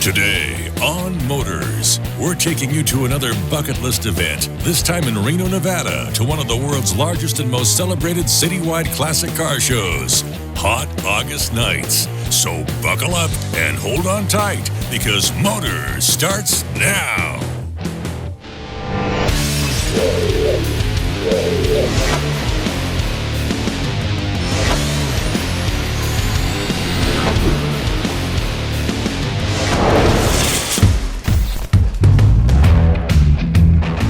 Today on Motorz, we're taking you to another bucket list event, this time in Reno, Nevada, to one of the world's largest and most celebrated citywide classic car shows, Hot August Nights. So buckle up and hold on tight, because Motorz starts now.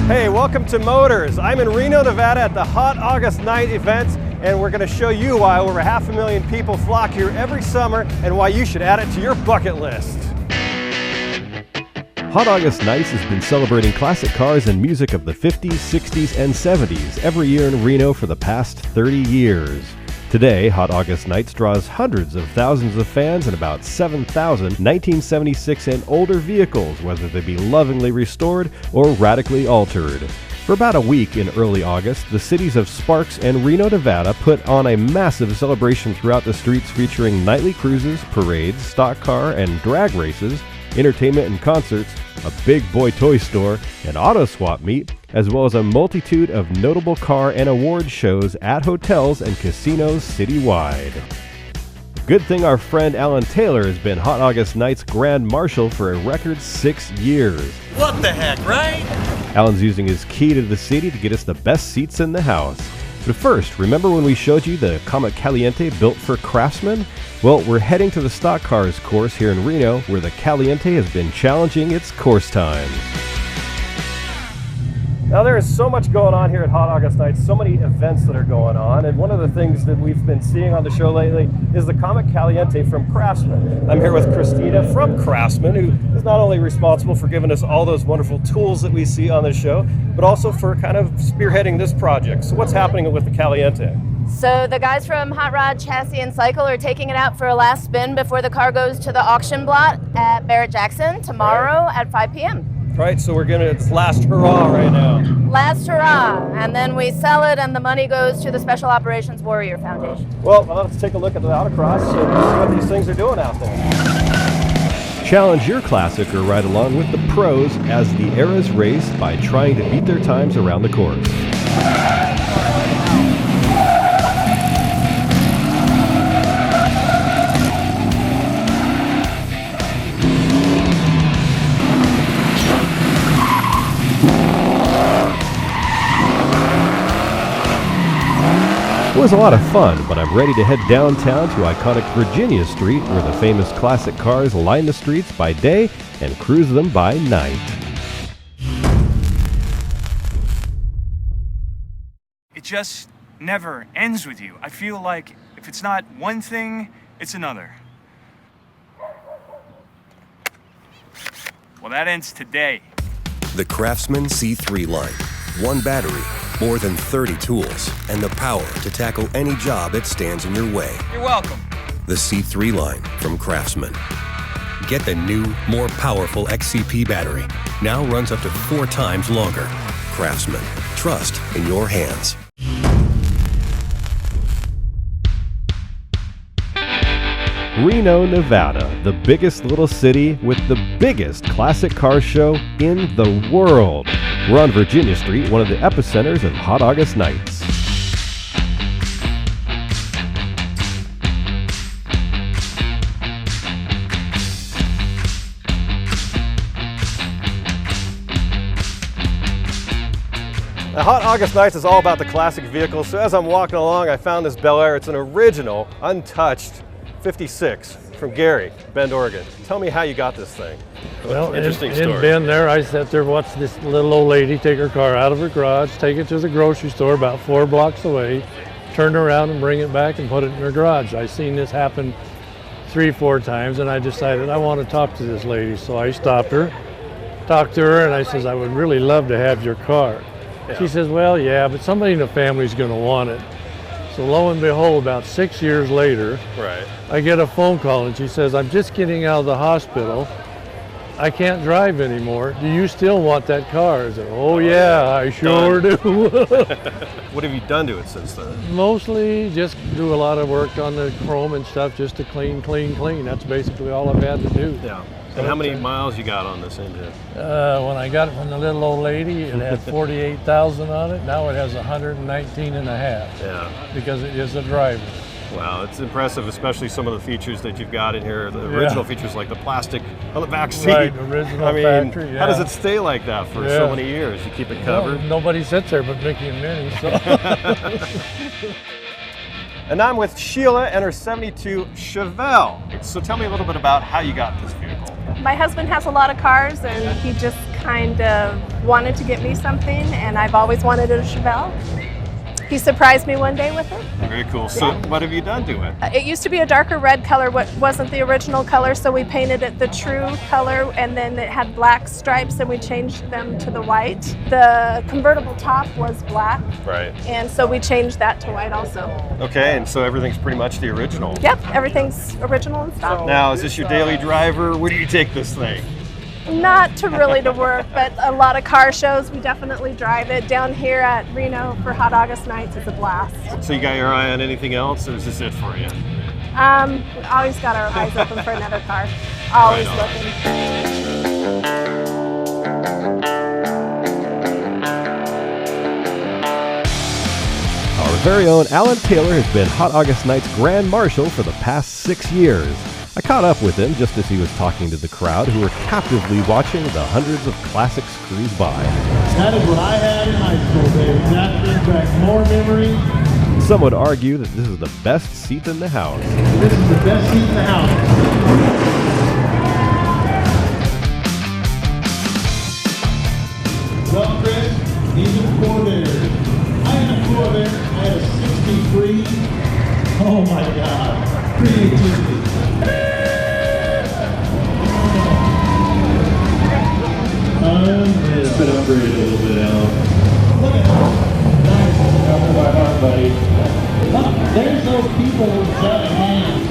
Hey, welcome to Motorz. I'm in Reno, Nevada at the Hot August Night event, and we're going to show you why over 500,000 people flock here every summer and why you should add it to your bucket list. Hot August Nights has been celebrating classic cars and music of the 50s, 60s, and 70s every year in Reno for the past 30 years. Today, Hot August Nights draws hundreds of thousands of fans and about 7,000 1976 and older vehicles, whether they be lovingly restored or radically altered. For about a week in early August, the cities of Sparks and Reno, Nevada put on a massive celebration throughout the streets featuring nightly cruises, parades, stock car and drag races, entertainment and concerts, a big boy toy store, an auto swap meet, as well as a multitude of notable car and award shows at hotels and casinos citywide. Good thing our friend Alan Taylor has been Hot August Nights Grand Marshal for a record 6 years. What the heck, right? Alan's using his key to the city to get us the best seats in the house. But first, remember when we showed you the Comet Caliente built for Craftsman? Well, we're heading to the stock cars course here in Reno, where the Caliente has been challenging its course time. Now there is so much going on here at Hot August Nights, so many events that are going on, and one of the things that we've been seeing on the show lately is the Comet Caliente from Craftsman. I'm here with Christina from Craftsman, who is not only responsible for giving us all those wonderful tools that we see on the show, but also for kind of spearheading this project. So what's happening with the Caliente? So the guys from Hot Rod Chassis and Cycle are taking it out for a last spin before the car goes to the auction block at Barrett-Jackson tomorrow at 5 p.m. Right, so it's last hurrah right now. Last hurrah, and then we sell it and the money goes to the Special Operations Warrior Foundation. Well, let's take a look at the autocross and see what these things are doing out there. Challenge your classic or ride along with the pros as the eras race by trying to beat their times around the course. It was a lot of fun, but I'm ready to head downtown to iconic Virginia Street, where the famous classic cars line the streets by day and cruise them by night. It just never ends with you. I feel like if it's not one thing, it's another. Well, that ends today. The Craftsman C3 line. One battery, more than 30 tools, and the power to tackle any job that stands in your way. You're welcome. The C3 line from Craftsman. Get the new, more powerful XCP battery. Now runs up to 4 times longer. Craftsman. Trust in your hands. Reno, Nevada, the biggest little city with the biggest classic car show in the world. We're on Virginia Street, one of the epicenters of Hot August Nights. Now, Hot August Nights is all about the classic vehicles, so as I'm walking along, I found this Bel Air. It's an original, untouched 56 from Gary, Bend, Oregon. Tell me how you got this thing. Well, Interesting in story. Bend there, I sat there, watched this little old lady take her car out of her garage, take it to the grocery store about 4 blocks away, turn around and bring it back and put it in her garage. I seen this happen 3-4 times, and I decided I want to talk to this lady. So I stopped her, talked to her, and I says, I would really love to have your car. Yeah. She says, well, yeah, but somebody in the family's going to want it. So lo and behold, about 6 years later, right, I get a phone call and she says, I'm just getting out of the hospital. I can't drive anymore. Do you still want that car? I said, oh yeah, I sure do. What have you done to it since then? Mostly just do a lot of work on the chrome and stuff just to clean. That's basically all I've had to do. Yeah. And how many miles you got on this engine? When I got it from the little old lady, it had 48,000 on it. Now it has 119 and a half. Yeah. Because it is a driver. Wow, it's impressive, especially some of the features that you've got in here. The original features like the plastic on the back seat. Right, original factory, yeah. How does it stay like that for so many years? You keep it covered? Well, nobody sits there but Mickey and Minnie, so. And I'm with Sheila and her 72 Chevelle. So tell me a little bit about how you got this vehicle. My husband has a lot of cars, and he just kind of wanted to get me something, and I've always wanted a Chevelle. He surprised me one day with it. Very cool. So what have you done to it? It used to be a darker red color, what wasn't the original color, so we painted it the true color, and then it had black stripes, and we changed them to the white. The convertible top was black, right? And so we changed that to white also. Okay, and so everything's pretty much the original. Yep, everything's original and stock. Now, is this your daily driver? Where do you take this thing? Not to really to work, but a lot of car shows, we definitely drive it. Down here at Reno for Hot August Nights, it's a blast. So you got your eye on anything else, or is this it for you? We always got our eyes open for another car. Always looking. Our very own Alan Taylor has been Hot August Night's Grand Marshal for the past 6 years. I caught up with him just as he was talking to the crowd who were captively watching the hundreds of classics cruise by. That is what I had in high school, baby. That brings back more memories. Some would argue that this is the best seat in the house. This is the best seat in the house. Well, Chris, these are Corvettes. I had a Corvette. I had a 63. Oh my God. Creativity. It's been upgraded a little bit, Alan. Look at that. Nice. After my heart, buddy. Look, there's those people who got hands.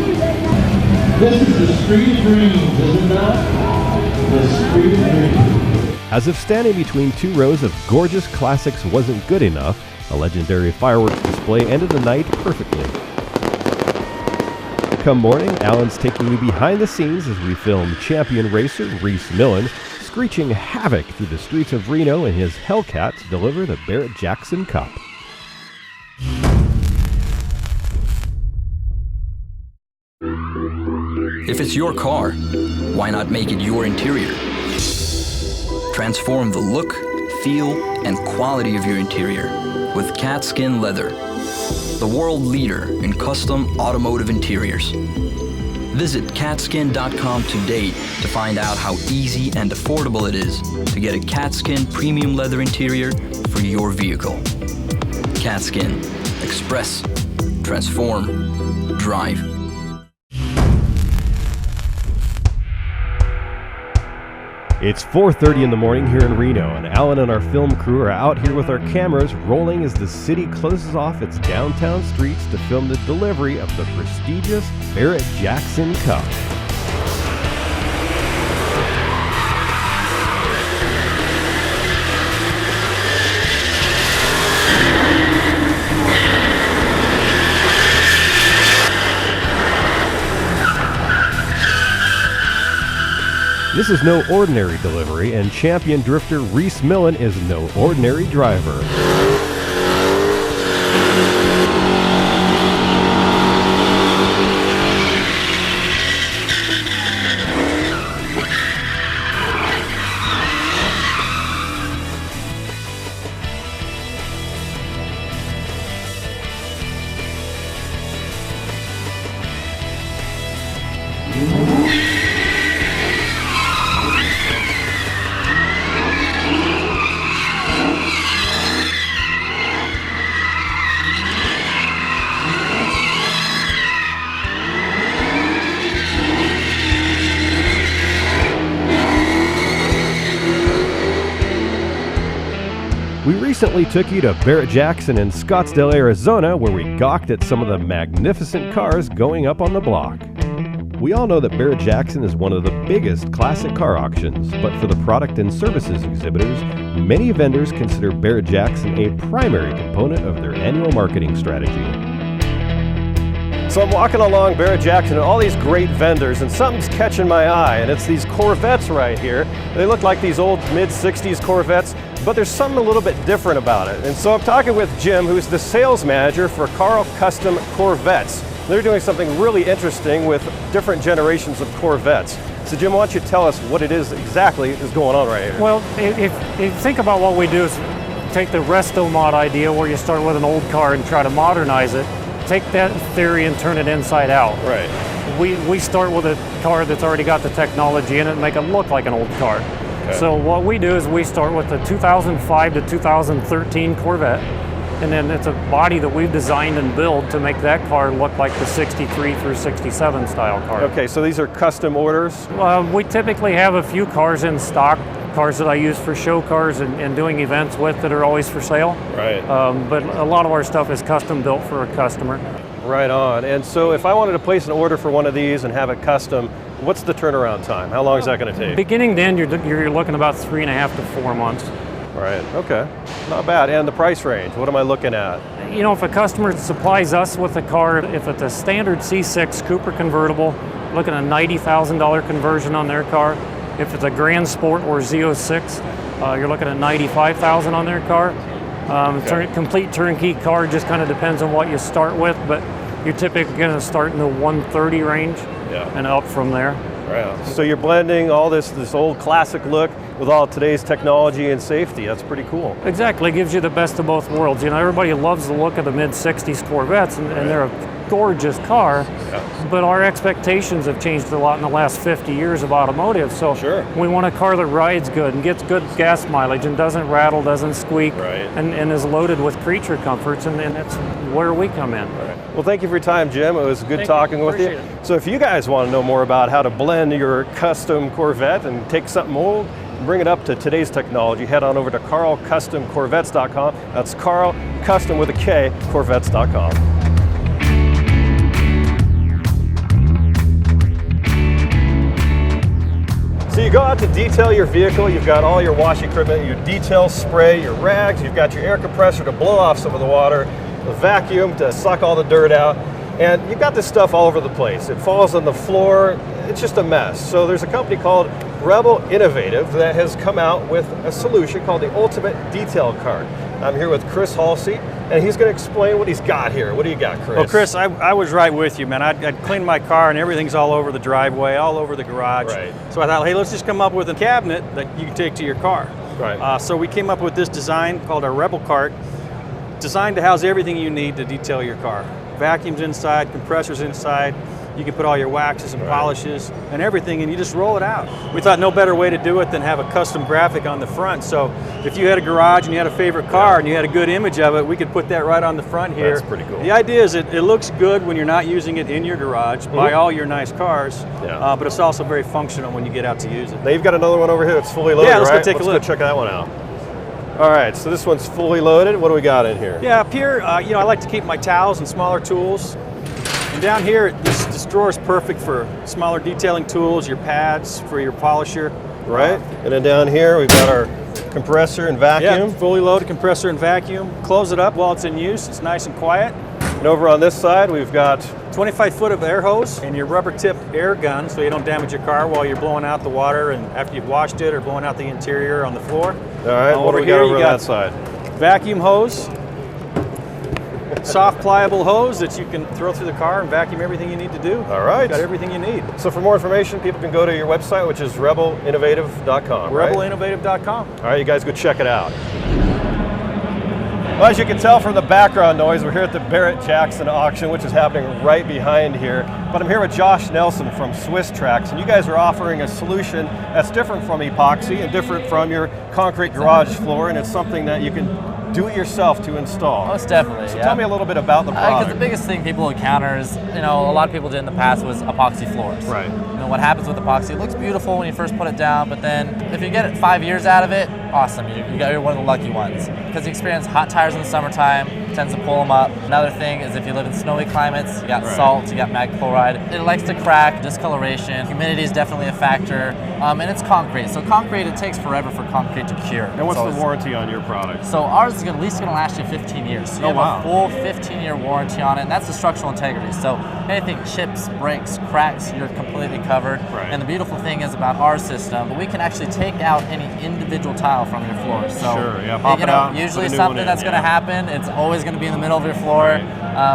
This is the street of dreams, is it not? The street of dreams. As if standing between two rows of gorgeous classics wasn't good enough, a legendary fireworks display ended the night perfectly. Come morning, Alan's taking you behind the scenes as we film champion racer Reese Millen screeching havoc through the streets of Reno in his Hellcat to deliver the Barrett-Jackson Cup. If it's your car, why not make it your interior? Transform the look, feel, and quality of your interior with CatSkin Leather, the world leader in custom automotive interiors. Visit catskin.com today to find out how easy and affordable it is to get a CatSkin premium leather interior for your vehicle. CatSkin. Express. Transform. Drive. It's 4:30 in the morning here in Reno, and Alan and our film crew are out here with our cameras rolling as the city closes off its downtown streets to film the delivery of the prestigious Barrett-Jackson Cup. This is no ordinary delivery, and champion drifter Reese Millen is no ordinary driver. We recently took you to Barrett-Jackson in Scottsdale, Arizona, where we gawked at some of the magnificent cars going up on the block. We all know that Barrett-Jackson is one of the biggest classic car auctions, but for the product and services exhibitors, many vendors consider Barrett-Jackson a primary component of their annual marketing strategy. So I'm walking along Barrett-Jackson and all these great vendors, and something's catching my eye, and it's these Corvettes right here. They look like these old mid-60s Corvettes, but there's something a little bit different about it. And so I'm talking with Jim, who's the sales manager for Carl Custom Corvettes. They're doing something really interesting with different generations of Corvettes. So Jim, why don't you tell us what it is exactly is going on right here? Well, if you think about what we do is take the Restomod idea where you start with an old car and try to modernize it, take that theory and turn it inside out. Right. We start with a car that's already got the technology in it and make it look like an old car. Okay. So what we do is we start with the 2005 to 2013 Corvette, and then it's a body that we've designed and built to make that car look like the 63 through 67 style car. Okay, so these are custom orders? We typically have a few cars in stock, cars that I use for show cars and doing events with that are always for sale. Right. But a lot of our stuff is custom built for a customer. Right on. And so if I wanted to place an order for one of these and have it custom, what's the turnaround time? How long is that going to take? Beginning to end, you're looking about 3.5 to 4 months. Right, okay. Not bad. And the price range, what am I looking at? You know, if a customer supplies us with a car, if it's a standard C6 Cooper convertible, looking at a $90,000 conversion on their car. If it's a Grand Sport or Z06, you're looking at $95,000 on their car. Complete turnkey car just kind of depends on what you start with, but you're typically going to start in the 130 range and up from there. Right. So you're blending all this old classic look with all today's technology and safety. That's pretty cool. Exactly. It gives you the best of both worlds. You know, everybody loves the look of the mid-60s Corvettes, and they're a gorgeous car, but our expectations have changed a lot in the last 50 years of automotive. So we want a car that rides good and gets good gas mileage and doesn't rattle, doesn't squeak, and is loaded with creature comforts, and that's where we come in. Well, thank you for your time, Jim. It was good talking with you. So if you guys want to know more about how to blend your custom Corvette and take something old and bring it up to today's technology, head on over to carlcustomcorvettes.com. That's Carl Custom with a K, Corvettes.com. So you go out to detail your vehicle, you've got all your wash equipment, your detail spray, your rags, you've got your air compressor to blow off some of the water, the vacuum to suck all the dirt out, and you've got this stuff all over the place. It falls on the floor, it's just a mess. So there's a company called Rebel Innovative that has come out with a solution called the Ultimate Detail Cart. I'm here with Chris Halsey, and he's going to explain what he's got here. What do you got, Chris? Well, Chris, I was right with you, man. I'd cleaned my car, and everything's all over the driveway, all over the garage. Right. So I thought, hey, let's just come up with a cabinet that you can take to your car. Right. So we came up with this design called our Rebel Cart, designed to house everything you need to detail your car. Vacuums inside, compressors inside. You can put all your waxes and polishes and everything, and you just roll it out. We thought no better way to do it than have a custom graphic on the front. So if you had a garage and you had a favorite car and you had a good image of it, we could put that right on the front here. That's pretty cool. The idea is it looks good when you're not using it in your garage by all your nice cars, but it's also very functional when you get out to use it. Now you've got another one over here that's fully loaded, Yeah, let's right? go take a look. Let's go check that one out. All right, so this one's fully loaded. What do we got in here? Yeah, up here, you know, I like to keep my towels and smaller tools. And down here, this drawer is perfect for smaller detailing tools, your pads for your polisher. Right, and then down here we've got our compressor and vacuum. Yeah, fully loaded compressor and vacuum. Close it up while it's in use. It's nice and quiet. And over on this side, we've got 25 foot of air hose and your rubber tip air gun so you don't damage your car while you're blowing out the water and after you've washed it or blowing out the interior on the floor. All right, what do we got over on that side? Vacuum hose. Soft, pliable hose that you can throw through the car and vacuum everything you need to do. All right. You've got everything you need. So for more information, people can go to your website, which is rebelinnovative.com, right? Rebelinnovative.com. All right, you guys go check it out. Well, as you can tell from the background noise, we're here at the Barrett-Jackson auction, which is happening right behind here. But I'm here with Josh Nelson from Swiss Tracks, and you guys are offering a solution that's different from epoxy and different from your concrete garage floor, and it's something that you can do it yourself to install. Most definitely, So tell me a little bit about the product. Because the biggest thing people encounter is, you know, a lot of people did in the past was epoxy floors. Right. You know, what happens with epoxy, it looks beautiful when you first put it down, but then if you get it 5 years out of it, awesome, you're one of the lucky ones. Because you experience hot tires in the summertime, tends to pull them up. Another thing is if you live in snowy climates, you got salt, you got mag chloride. It likes to crack, discoloration. Humidity is definitely a factor, and it's concrete. So concrete, it takes forever for concrete to cure. And what's the warranty on your product? So ours is at least going to last you 15 years. So you have a full 15-year warranty on it, and that's the structural integrity. So anything chips, breaks, cracks, you're completely covered. And the beautiful thing is about our system, we can actually take out any individual tile from your floor. So pop it out, usually something that's going to happen, it's always going to be in the middle of your floor.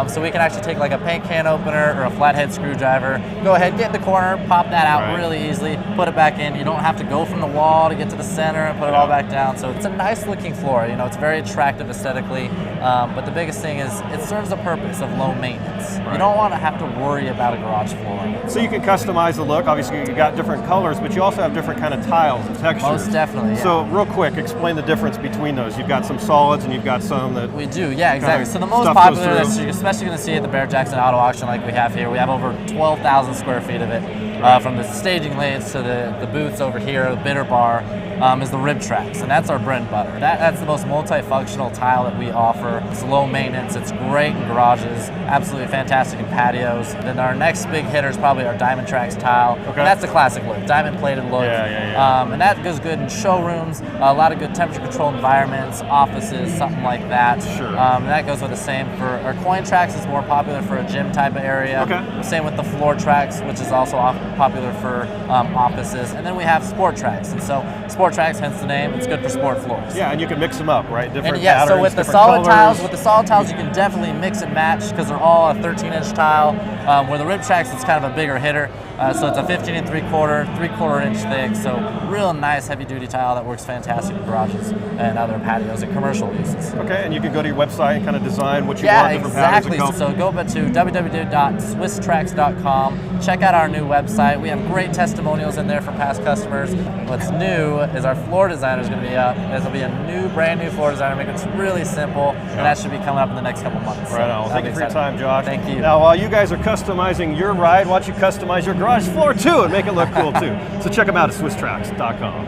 So we can actually take like a paint can opener or a flathead screwdriver, go ahead, get in the corner, pop that out really easily, put it back in. You don't have to go from the wall to get to the center and put it all back down. So it's a nice looking floor. You know, it's very attractive aesthetically. But the biggest thing is it serves a purpose of low maintenance. You don't want to have to worry about a garage floor. So you can customize the look. Obviously, you got different colors, but you also have different kind of tiles and textures. Most definitely. So real quick, explain the difference between those. You've got some solids and you've got some that we do. Yeah, exactly. So the most popular that you're especially going to see at the Barrett-Jackson auto auction like we have here, we have over 12,000 square feet of it. From the staging lanes to the booths over here, the bidder bar, is the rib tracks, and that's our bread and butter. That's the most multifunctional tile that we offer. It's low maintenance, it's great in garages, absolutely fantastic in patios. Then our next big hitter is probably our Diamond Tracks tile. And that's the classic look, diamond plated look. And that goes good in showrooms, a lot of good temperature controlled environments, offices, something like that. And that goes with the same for our coin tracks is more popular for a gym type of area. Same with the floor tracks, which is also popular for offices. And then we have sport tracks. And so sport tracks, hence the name, it's good for sport floors. Yeah, and you can mix them up, right? Different patterns, so with the solid colors. tiles, you can definitely mix and match because they're all a 13-inch tile. Where the rib tracks, it's kind of a bigger hitter. So it's a 15 3/4 inch thick. So real nice heavy-duty tile that works fantastic in garages and other patios and commercial uses. Okay, and you can go to your website and kind of design what you want, different patterns and colors. So go to www.swisstracks.com. Check out our new website. We have great testimonials in there for past customers. What's new is our floor designer is going to be up. There'll be a brand new floor designer, making it really simple, and that should be coming up in the next couple months. Right on. Well, thank you for your time, Josh. Thank you. Now, while you guys are customizing your ride, why don't you customize your garage floor too and make it look cool too. So check them out at swisstracks.com.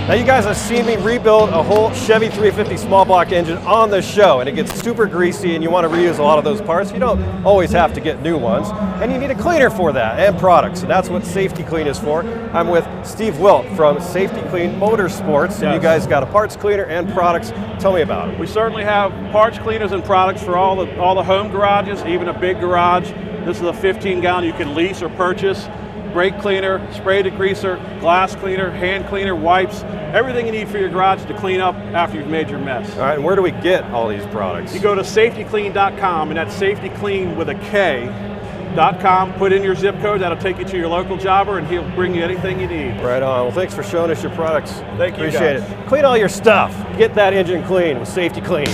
Now you guys have seen me rebuild a whole Chevy 350 small block engine on the show, and it gets super greasy and you want to reuse a lot of those parts. You don't always have to get new ones, and you need a cleaner for that and products, and that's what safety-kleen is for. I'm with Steve Wilt from safety-kleen Motorsports, and you guys got a parts cleaner and products. Tell me about it. We certainly have parts cleaners and products for all the home garages, even a big garage. This is a 15-gallon you can lease or purchase. Brake cleaner, spray degreaser, glass cleaner, hand cleaner, wipes, everything you need for your garage to clean up after you've made your mess. All right, and where do we get all these products? You go to safety-kleen.com, and that's safety-kleen with a K.com. Put in your zip code, that'll take you to your local jobber, and he'll bring you anything you need. Right on. Well, thanks for showing us your products. Thank you, Appreciate it. Clean all your stuff. Get that engine clean with safety-kleen.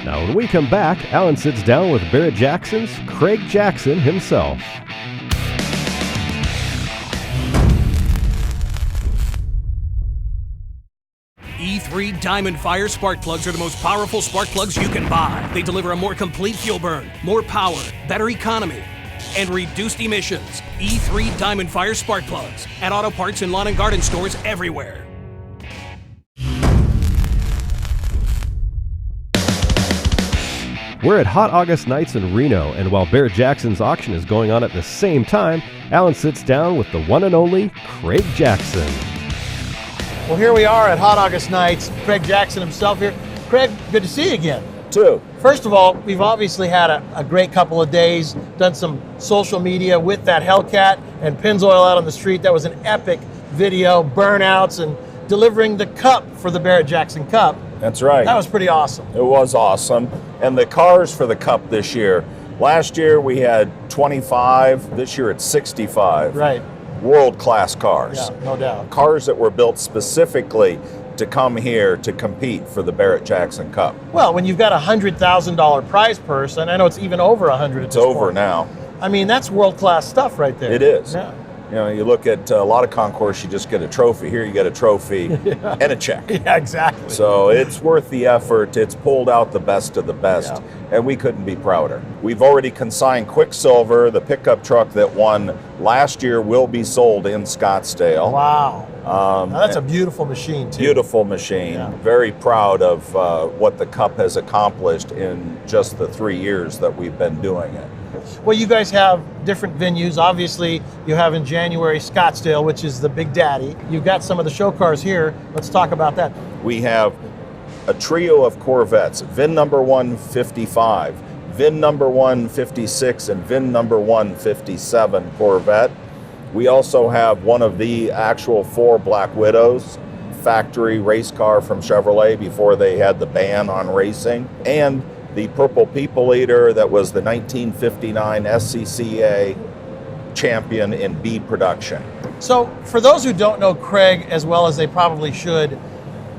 Now, when we come back, Alan sits down with Barrett-Jackson's Craig Jackson himself. E3 Diamond Fire spark plugs are the most powerful spark plugs you can buy. They deliver a more complete fuel burn, more power, better economy, and reduced emissions. E3 Diamond Fire spark plugs at auto parts and lawn and garden stores everywhere. We're at Hot August Nights in Reno, and while Barrett-Jackson's auction is going on at the same time, Alan sits down with the one and only Craig Jackson. Well, here we are at Hot August Nights. Craig Jackson himself here. Craig, good to see you again. Too. First of all, we've obviously had a great couple of days, done some social media with that Hellcat and Pennzoil out on the street. That was an epic video, burnouts, and delivering the cup for the Barrett-Jackson Cup. That's right. That was pretty awesome. It was awesome. And the cars for the Cup this year, last year we had 25, this year it's 65. Right. World-class cars. Yeah, no doubt. Cars that were built specifically to come here to compete for the Barrett-Jackson Cup. Well, when you've got a $100,000 prize purse, and I know it's even over 100 at this point. It's over now. I mean, that's world-class stuff right there. It is. Yeah. You know, you look at a lot of concourse, you just get a trophy. Here you get a trophy and a check. Yeah, exactly. So it's worth the effort. It's pulled out the best of the best, and we couldn't be prouder. We've already consigned Quicksilver, the pickup truck that won last year, will be sold in Scottsdale. Wow. Now that's a beautiful machine, too. Beautiful machine. Yeah. Very proud of what the Cup has accomplished in just the 3 years that we've been doing it. Well, you guys have different venues. Obviously, you have in January Scottsdale, which is the big daddy. You've got some of the show cars here. Let's talk about that. We have a trio of Corvettes, VIN number 155, VIN number 156, and VIN number 157 Corvette. We also have one of the actual 4 Black Widows, factory race car from Chevrolet before they had the ban on racing, and the Purple People Eater that was the 1959 SCCA champion in B production. So for those who don't know Craig as well as they probably should,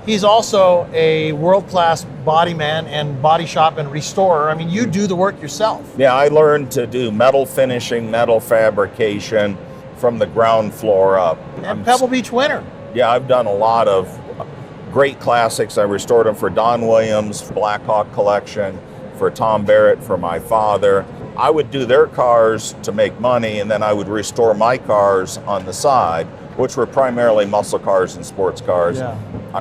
he's also a world-class body man and body shop and restorer. I mean, you do the work yourself. Yeah, I learned to do metal finishing, metal fabrication from the ground floor up. And Pebble Beach winner. Yeah, I've done a lot of great classics. I restored them for Don Williams, Black Hawk Collection, for Tom Barrett, for my father. I would do their cars to make money, and then I would restore my cars on the side, which were primarily muscle cars and sports cars. Yeah.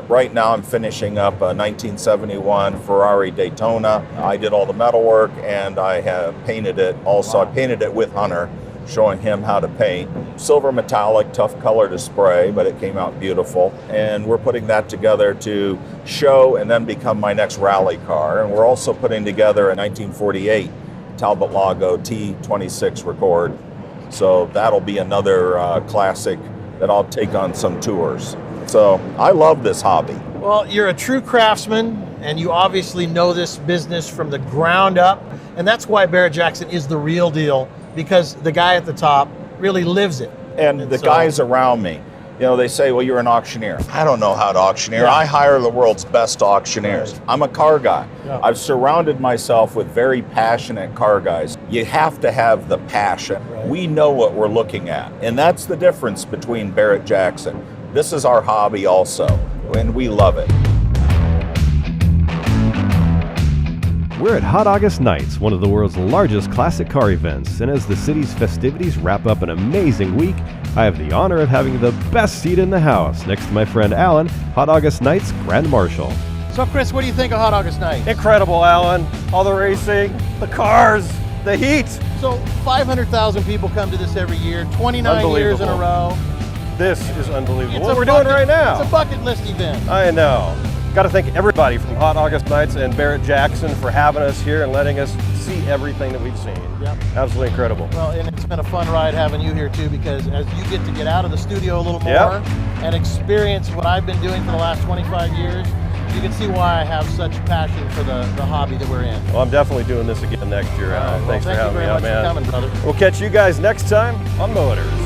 Right now I'm finishing up a 1971 Ferrari Daytona. I did all the metal work, and I have painted it also. Wow. I painted it with Hunter, showing him how to paint. Silver metallic, tough color to spray, but it came out beautiful. And we're putting that together to show and then become my next rally car. And we're also putting together a 1948 Talbot Lago T26 Record. So that'll be another classic that I'll take on some tours. So I love this hobby. Well, you're a true craftsman, and you obviously know this business from the ground up. And that's why Barrett-Jackson is the real deal, because the guy at the top really lives it. And the guys around me, you know, they say, well, you're an auctioneer. I don't know how to auctioneer. Yeah. I hire the world's best auctioneers. Right. I'm a car guy. Yeah. I've surrounded myself with very passionate car guys. You have to have the passion. Right. We know what we're looking at. And that's the difference between Barrett-Jackson. This is our hobby also, and we love it. We're at Hot August Nights, one of the world's largest classic car events, and as the city's festivities wrap up an amazing week, I have the honor of having the best seat in the house next to my friend Alan, Hot August Nights Grand Marshal. So Chris, what do you think of Hot August Night? Incredible, Alan. All the racing, the cars, the heat. So 500,000 people come to this every year, 29 years in a row. This is unbelievable. It's What a we're bucket- doing right now. It's a bucket list event. I know. Got to thank everybody from Hot August Nights and Barrett-Jackson for having us here and letting us see everything that we've seen. Yep. Absolutely incredible. Well, and it's been a fun ride having you here too, because as you get to get out of the studio a little more Yep. and experience what I've been doing for the last 25 years, you can see why I have such passion for the hobby that we're in. Well, I'm definitely doing this again next year, Alan. Well, Thanks for thank you having very me out, much man. for coming, brother. We'll catch you guys next time on Motorz.